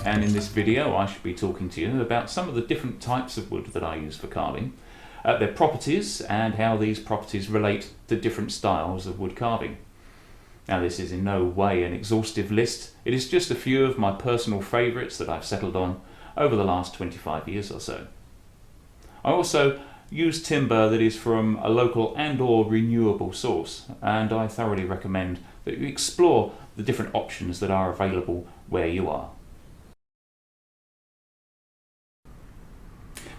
and in this video I should be talking to you about some of the different types of wood that I use for carving, their properties and how these properties relate to different styles of wood carving. Now, this is in no way an exhaustive list, it is just a few of my personal favourites that I've settled on over the last 25 years or so. I also use timber that is from a local and or renewable source, and I thoroughly recommend that you explore the different options that are available where you are.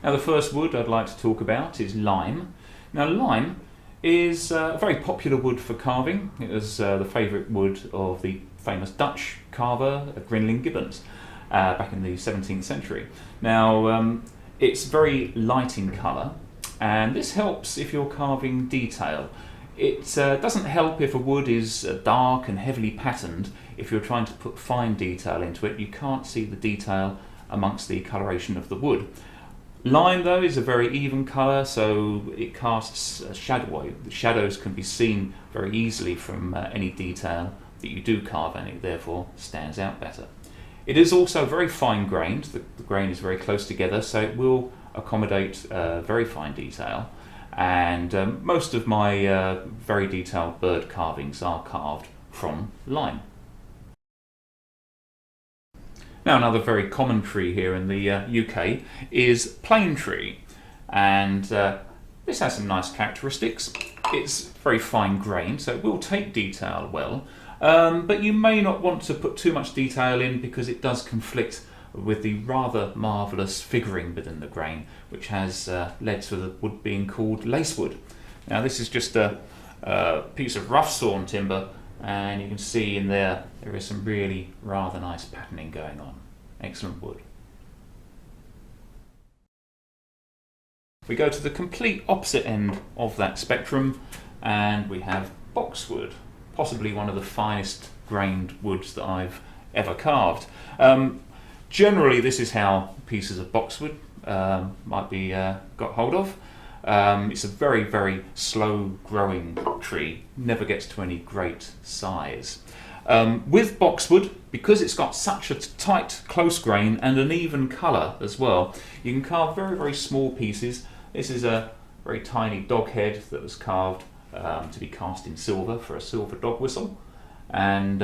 Now, the first wood I'd like to talk about is lime. Now, lime is a very popular wood for carving. It was the favourite wood of the famous Dutch carver Grinling Gibbons back in the 17th century. Now, it's very light in colour, and this helps if you're carving detail. It doesn't help if a wood is dark and heavily patterned. If you're trying to put fine detail into it, you can't see the detail amongst the coloration of the wood. Lime, though, is a very even colour, so it casts a shadow. The shadows can be seen very easily from any detail that you do carve, and it therefore stands out better. It is also very fine grained. The grain is very close together, so it will accommodate very fine detail. And most of my very detailed bird carvings are carved from lime. Now, another very common tree here in the UK is plane tree, and this has some nice characteristics. It's very fine grained, so it will take detail well, but you may not want to put too much detail in because it does conflict with the rather marvellous figuring within the grain, which has led to the wood being called lacewood. Now, this is just a piece of rough sawn timber, and you can see in there is some really rather nice patterning going on. Excellent wood. We go to the complete opposite end of that spectrum, and we have boxwood, possibly one of the finest grained woods that I've ever carved. Generally, this is how pieces of boxwood might be got hold of. It's a very, very slow growing tree, never gets to any great size. With boxwood, because it's got such a tight, close grain and an even colour as well, you can carve very, very small pieces. This is a very tiny dog head that was carved to be cast in silver for a silver dog whistle, and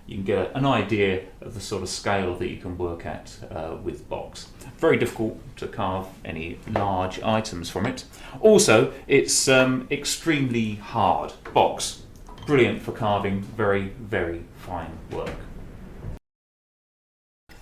you can get an idea of the sort of scale that you can work at with box. Very difficult to carve any large items from it. Also, it's extremely hard. Box, brilliant for carving very, very fine work.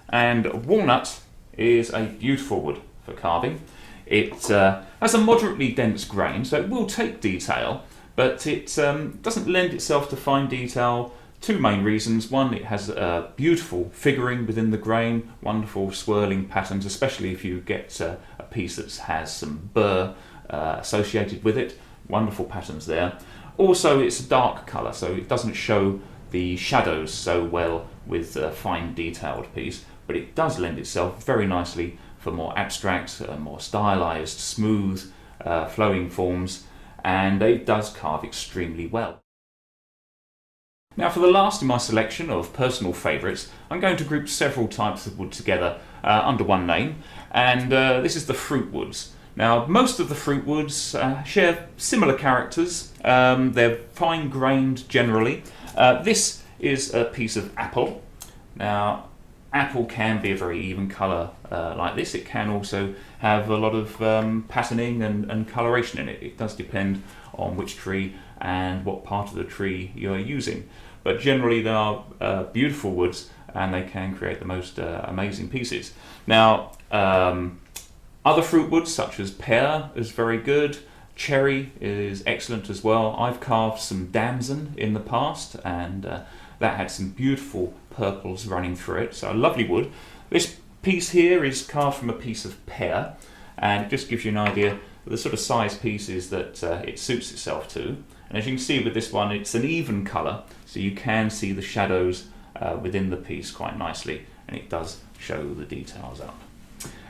And walnut is a beautiful wood for carving. It has a moderately dense grain, so it will take detail, but it doesn't lend itself to fine detail. Two main reasons. One, it has a beautiful figuring within the grain, wonderful swirling patterns, especially if you get a piece that has some burr associated with it. Wonderful patterns there. Also, it's a dark colour, so it doesn't show the shadows so well with a fine detailed piece, but it does lend itself very nicely for more abstract, more stylised, smooth, flowing forms, and it does carve extremely well. Now, for the last in my selection of personal favourites, I'm going to group several types of wood together under one name, and this is the fruit woods. Now, most of the fruit woods share similar characters. They're fine grained generally. This is a piece of apple. Now, apple can be a very even colour like this. It can also have a lot of patterning and coloration in it. It does depend on which tree and what part of the tree you're using. But generally they are beautiful woods, and they can create the most amazing pieces. Now, other fruit woods such as pear is very good. Cherry is excellent as well. I've carved some damson in the past, and that had some beautiful purples running through it. So a lovely wood. This piece here is carved from a piece of pear, and it just gives you an idea of the sort of size pieces that it suits itself to. And as you can see with this one, it's an even colour, so you can see the shadows within the piece quite nicely, and it does show the details up.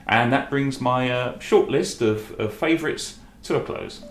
And that brings my short list of favourites to a close.